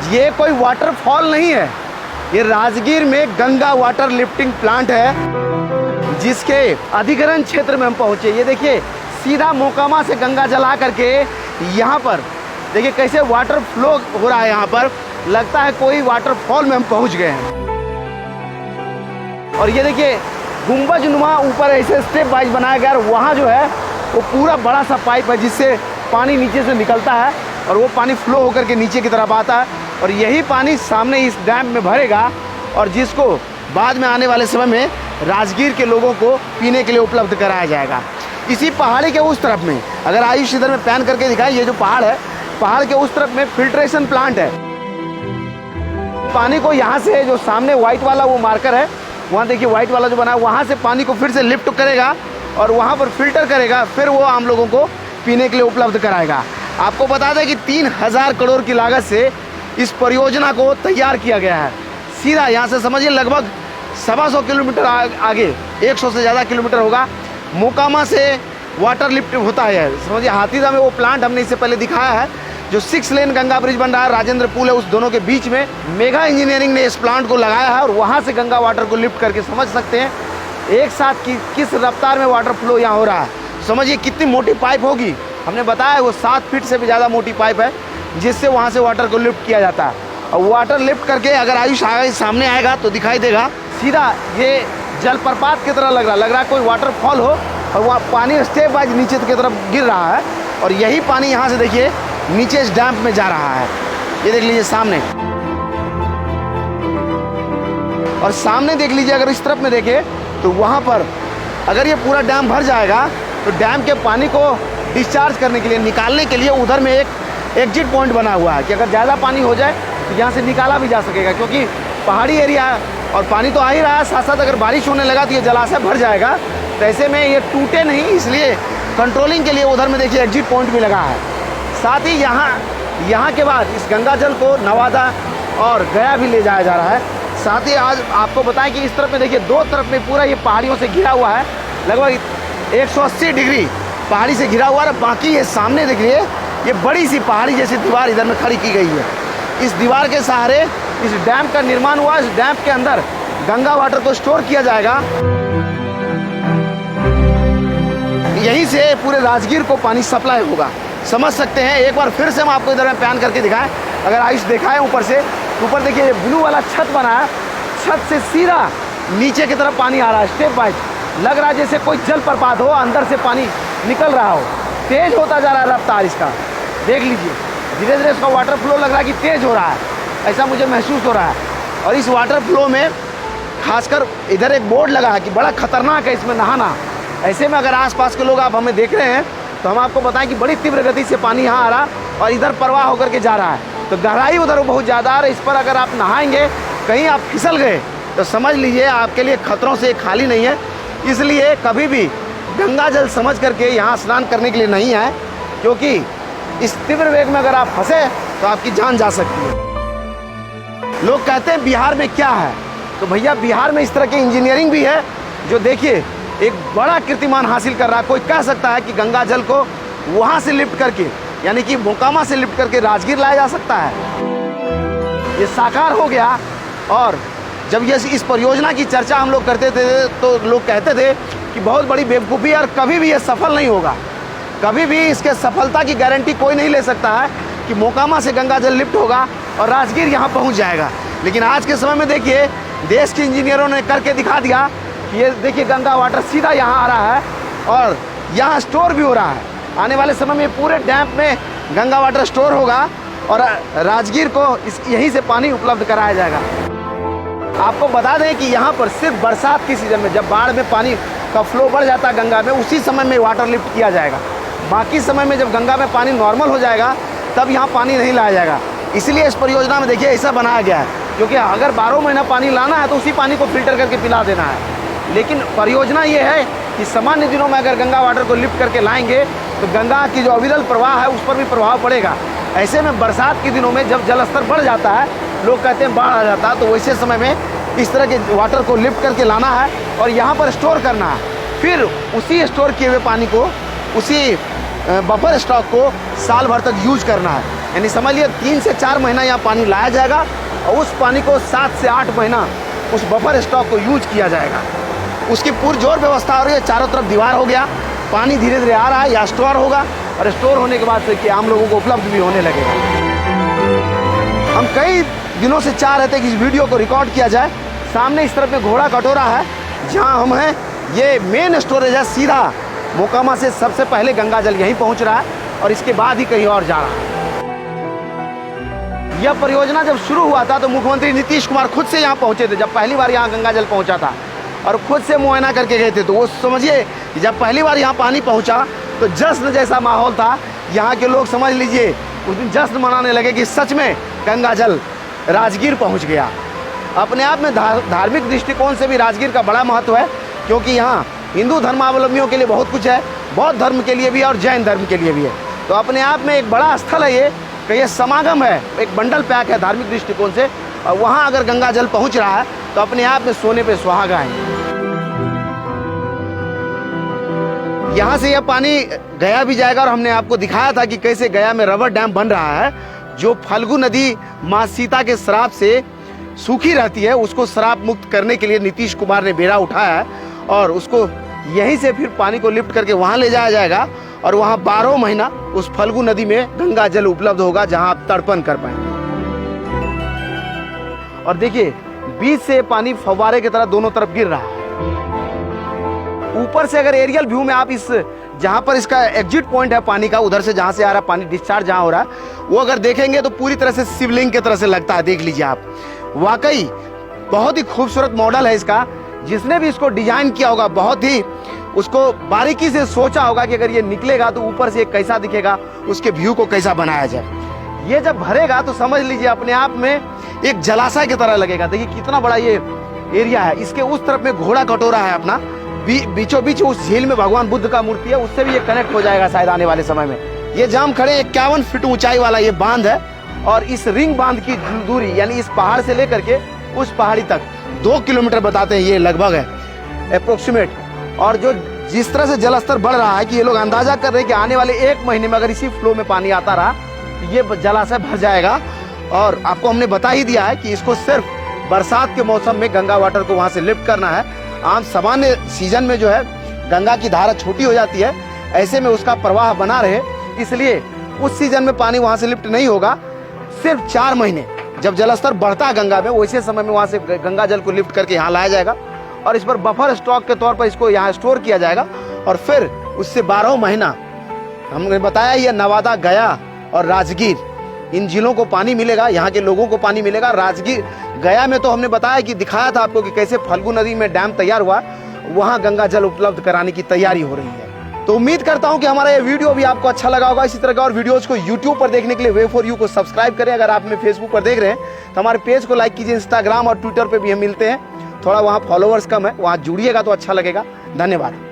ये कोई वाटरफॉल नहीं है, ये राजगीर में गंगा वाटर लिफ्टिंग प्लांट है, जिसके अधिग्रहण क्षेत्र में हम पहुंचे। ये देखिए सीधा मोकामा से गंगा जल आ करके यहाँ पर देखिए कैसे वाटर फ्लो हो रहा है। यहाँ पर लगता है कोई वाटरफॉल में हम पहुंच गए हैं। और ये देखिए गुंबज नुमा ऊपर ऐसे स्टेप वाइज बनाया गया, और वहाँ जो है वो पूरा बड़ा सा पाइप है जिससे पानी नीचे से निकलता है और वो पानी फ्लो होकर के नीचे की तरफ आता है, और यही पानी सामने इस डैम में भरेगा और जिसको बाद में आने वाले समय में राजगीर के लोगों को पीने के लिए उपलब्ध कराया जाएगा। इसी पहाड़ी के उस तरफ में, अगर आयुष इधर में पैन करके दिखाएं, ये जो पहाड़ है, पहाड़ के उस तरफ में फिल्ट्रेशन प्लांट है। पानी को यहाँ से जो सामने व्हाइट वाला वो मार्कर है, वहाँ देखिए व्हाइट वाला जो बना है, वहाँ से पानी को फिर से लिफ्ट करेगा और वहाँ पर फिल्टर करेगा, फिर वो आम लोगों को पीने के लिए उपलब्ध कराएगा। आपको बता दें कि 3000 करोड़ की लागत से इस परियोजना को तैयार किया गया है। सीधा यहाँ से समझिए लगभग 125 किलोमीटर आगे, 100 से ज़्यादा किलोमीटर होगा, मोकामा से वाटर लिफ्ट होता है। समझिए हाथीदह में वो प्लांट हमने इससे पहले दिखाया है, जो 6 लेन गंगा ब्रिज बन रहा है, राजेंद्र पुल है, उस दोनों के बीच में मेगा इंजीनियरिंग ने इस प्लांट को लगाया है और वहाँ से गंगा वाटर को लिफ्ट करके समझ सकते हैं एक साथ किस रफ्तार में वाटर फ्लो यहाँ हो रहा है। समझिए कितनी मोटी पाइप होगी, हमने बताया वो 7 फीट से भी ज़्यादा मोटी पाइप है जिससे वहाँ से वाटर को लिफ्ट किया जाता है। और वाटर लिफ्ट करके अगर आयुष सामने आएगा तो दिखाई देगा सीधा ये जलप्रपात की तरह लग रहा है कोई वाटरफॉल हो, और वहाँ पानी स्टेप वाइज नीचे की तरफ गिर रहा है और यही पानी यहाँ से देखिए नीचे इस डैम में जा रहा है। ये देख लीजिए सामने, और सामने देख लीजिए अगर इस तरफ में देखें तो वहाँ पर अगर ये पूरा डैम भर जाएगा तो डैम के पानी को डिस्चार्ज करने के लिए, निकालने के लिए उधर में एक एग्जिट पॉइंट बना हुआ है कि अगर ज़्यादा पानी हो जाए तो यहाँ से निकाला भी जा सकेगा, क्योंकि पहाड़ी एरिया है और पानी तो आ ही रहा है, साथ साथ अगर बारिश होने लगा तो ये जलाशय भर जाएगा। तो ऐसे में ये टूटे नहीं, इसलिए कंट्रोलिंग के लिए उधर में देखिए एग्जिट पॉइंट भी लगा है। साथ ही यहाँ के बाद इस गंगा जल को नवादा और गया भी ले जाया जा रहा है। साथ ही आज आपको बताएं कि इस तरफ में देखिए दो तरफ में पूरा ये पहाड़ियों से घिरा हुआ है, लगभग 180 डिग्री पहाड़ी से घिरा हुआ है। बाकी ये सामने देखिए ये बड़ी सी पहाड़ी जैसी दीवार इधर में खड़ी की गई है। इस दीवार के सहारे इस डैम का निर्माण हुआ। इस डैम के अंदर गंगा वाटर को स्टोर किया जाएगा, यहीं से पूरे राजगीर को पानी सप्लाई होगा। समझ सकते हैं, एक बार फिर से हम आपको इधर में प्लान करके दिखाएं। अगर आयुष दिखाएं ऊपर से, ऊपर देखिए ये ब्लू वाला छत बना है, छत से सीधा नीचे की तरफ पानी आ रहा है स्टेप बाय। लग रहा है जैसे कोई जलप्रपात हो, अंदर से पानी निकल रहा हो, तेज होता जा रहा है रफ्तार इसका। देख लीजिए धीरे धीरे इसका वाटर फ्लो लग रहा है कि तेज हो रहा है, ऐसा मुझे महसूस हो रहा है। और इस वाटर फ्लो में खासकर इधर एक बोर्ड लगा है कि बड़ा खतरनाक है इसमें नहाना। ऐसे में अगर आसपास के लोग आप हमें देख रहे हैं तो हम आपको बताएं कि बड़ी तीव्र गति से पानी यहाँ आ रहा और इधर प्रवाह होकर के जा रहा है, तो गहराई उधर बहुत ज़्यादा है। इस पर अगर आप नहाएंगे, कहीं आप फिसल गए तो समझ लीजिए आपके लिए खतरों से खाली नहीं है। इसलिए कभी भी गंगा जल समझ करके यहाँ स्नान करने के लिए नहीं आए, क्योंकि इस तीव्र वेग में अगर आप फंसे तो आपकी जान जा सकती है। लोग कहते हैं बिहार में क्या है, तो भैया बिहार में इस तरह की इंजीनियरिंग भी है जो देखिए एक बड़ा कीर्तिमान हासिल कर रहा है। कोई कह सकता है कि गंगा जल को वहाँ से लिफ्ट करके, यानी कि मोकामा से लिफ्ट करके राजगीर लाया जा सकता है। ये साकार हो गया। और जब ये इस परियोजना की चर्चा हम लोग करते थे तो लोग कहते थे कि बहुत बड़ी बेवकूफ़ी है और कभी भी ये सफल नहीं होगा। कभी भी इसके सफलता की गारंटी कोई नहीं ले सकता है कि मोकामा से गंगा जल लिफ्ट होगा और राजगीर यहाँ पहुँच जाएगा। लेकिन आज के समय में देखिए देश के इंजीनियरों ने करके दिखा दिया कि ये देखिए गंगा वाटर सीधा यहाँ आ रहा है और यहाँ स्टोर भी हो रहा है। आने वाले समय में पूरे डैम में गंगा वाटर स्टोर होगा और राजगीर को यहीं से पानी उपलब्ध कराया जाएगा। आपको बता दें कि यहाँ पर सिर्फ बरसात की सीज़न में जब बाढ़ में पानी का फ्लो बढ़ जाता है गंगा में, उसी समय में वाटर लिफ्ट किया जाएगा। बाकी समय में जब गंगा में पानी नॉर्मल हो जाएगा तब यहाँ पानी नहीं लाया जाएगा। इसीलिए इस परियोजना में देखिए ऐसा बनाया गया है, क्योंकि अगर 12 महीना पानी लाना है तो उसी पानी को फिल्टर करके पिला देना है। लेकिन परियोजना ये है कि सामान्य दिनों में अगर गंगा वाटर को लिफ्ट करके लाएंगे तो गंगा की जो अविरल प्रवाह है उस पर भी प्रभाव पड़ेगा। ऐसे में बरसात के दिनों में जब जल स्तर बढ़ जाता है, लोग कहते हैं बाढ़ आ जाता है, तो वैसे समय में इस तरह के वाटर को लिफ्ट करके लाना है और यहाँ पर स्टोर करना है। फिर उसी स्टोर किए हुए पानी को, उसी बफर स्टॉक को साल भर तक यूज करना है। यानी समझ लिया 3 से 4 महीना यहाँ पानी लाया जाएगा और उस पानी को 7 से 8 महीना उस बफर स्टॉक को यूज किया जाएगा। उसकी पुरजोर व्यवस्था हो रही है, चारों तरफ दीवार हो गया, पानी धीरे धीरे आ रहा है, या स्टोर होगा और स्टोर होने के बाद से कि आम लोगों को उपलब्ध भी होने लगेगा। हम कई दिनों से चाह रहे थे कि इस वीडियो को रिकॉर्ड किया जाए। सामने इस तरफ में घोड़ा कटोरा है जहां हम हैं, ये मेन स्टोरेज है, सीधा मोकामा से सबसे पहले गंगा जल यहीं पहुंच रहा है और इसके बाद ही कहीं और जा रहा है। यह परियोजना जब शुरू हुआ था तो मुख्यमंत्री नीतीश कुमार खुद से यहाँ पहुंचे थे, जब पहली बार यहाँ गंगा जल पहुंचा था, और खुद से मुआयना करके गए थे। तो वो समझिए कि जब पहली बार यहाँ पानी पहुँचा तो जश्न जैसा माहौल था। यहाँ के लोग समझ लीजिए उस दिन जश्न मनाने लगे कि सच में गंगा जल राजगीर पहुँच गया। अपने आप में धार्मिक दृष्टिकोण से भी राजगीर का बड़ा महत्व है, क्योंकि यहाँ हिंदू धर्मावलंबियों के लिए बहुत कुछ है, बौद्ध धर्म के लिए भी और जैन धर्म के लिए भी है। तो अपने आप में एक बड़ा स्थल है ये, कि ये समागम है, एक बंडल पैक है धार्मिक दृष्टिकोण से। और वहाँ अगर गंगा जल पहुँच रहा है तो अपने आप में सोने पे सुहागा है। यहाँ से यह पानी गया भी जाएगा और हमने आपको दिखाया था कि कैसे गया में रबर डैम बन रहा है, जो फल्गु नदी माँ सीता के श्राप से सूखी रहती है, उसको श्राप मुक्त करने के लिए नीतीश कुमार ने बेड़ा उठाया है और उसको यहीं से फिर पानी को लिफ्ट करके वहाँ ले जाया जाएगा और वहाँ 12 महीना उस फल्गु नदी में गंगा जल उपलब्ध होगा, जहाँ आप तड़पन कर पाएंगे। और देखिए बीच से पानी फव्वारे की तरह दोनों तरफ गिर रहा है। ऊपर से अगर एरियल व्यू में आप इस जहाँ पर इसका एग्जिट पॉइंट है पानी का, उधर से जहाँ से आ रहा है पानी, डिस्चार्ज जहाँ हो रहा है, वो अगर देखेंगे तो पूरी तरह से शिवलिंग की तरह से लगता है। देख लीजिए आप, वाकई बहुत ही खूबसूरत मॉडल है इसका। जिसने भी इसको डिजाइन किया होगा बहुत ही उसको बारीकी से सोचा होगा कि अगर ये निकलेगा तो ऊपर से कैसा दिखेगा, उसके व्यू को कैसा बनाया जाए। ये जब भरेगा तो समझ लीजिए अपने आप में एक जलाशय की तरह लगेगा। देखिए कितना बड़ा ये एरिया है। इसके उस तरफ में घोड़ा कटोरा है अपना, बीचों बीच उस झील में भगवान बुद्ध का मूर्ति है, उससे भी ये कनेक्ट हो जाएगा शायद आने वाले समय में। ये जाम खड़े 51 फीट ऊंचाई वाला ये बांध है और इस रिंग बांध की दूरी यानी इस पहाड़ से लेकर के उस पहाड़ी तक 2 किलोमीटर बताते हैं ये लगभग है अप्रोक्सीमेट। और जो जिस तरह से जलस्तर बढ़ रहा है कि ये लोग अंदाजा कर रहे हैं कि आने वाले 1 महीने में अगर इसी फ्लो में पानी आता रहा तो ये जलाशय भर जाएगा। और आपको हमने बता ही दिया है कि इसको सिर्फ बरसात के मौसम में गंगा वाटर को वहां से लिफ्ट करना है। आम सामान्य सीजन में जो है गंगा की धारा छोटी हो जाती है, ऐसे में उसका प्रवाह बना रहे, इसलिए उस सीजन में पानी वहां से लिफ्ट नहीं होगा। सिर्फ 4 महीने जब जलस्तर बढ़ता है गंगा में, वैसे समय में वहां से गंगा जल को लिफ्ट करके यहाँ लाया जाएगा और इस पर बफर स्टॉक के तौर पर इसको यहाँ स्टोर किया जाएगा। और फिर उससे 12 महीना हमने बताया ये नवादा, गया और राजगीर, इन जिलों को पानी मिलेगा, यहाँ के लोगों को पानी मिलेगा। राजगीर गया में तो हमने बताया कि दिखाया था आपको कि कैसे फल्गु नदी में डैम तैयार हुआ, वहाँ गंगा जल उपलब्ध कराने की तैयारी हो रही है। तो उम्मीद करता हूं कि हमारा ये वीडियो भी आपको अच्छा लगा होगा। इसी तरह के और वीडियोस को YouTube पर देखने के लिए वे फॉर यू को सब्सक्राइब करें। अगर आप हमें फेसबुक पर देख रहे हैं तो हमारे पेज को लाइक कीजिए। इंस्टाग्राम और ट्विटर पे भी हम मिलते हैं, थोड़ा वहाँ फॉलोअर्स कम है, वहाँ जुड़िएगा तो अच्छा लगेगा। धन्यवाद।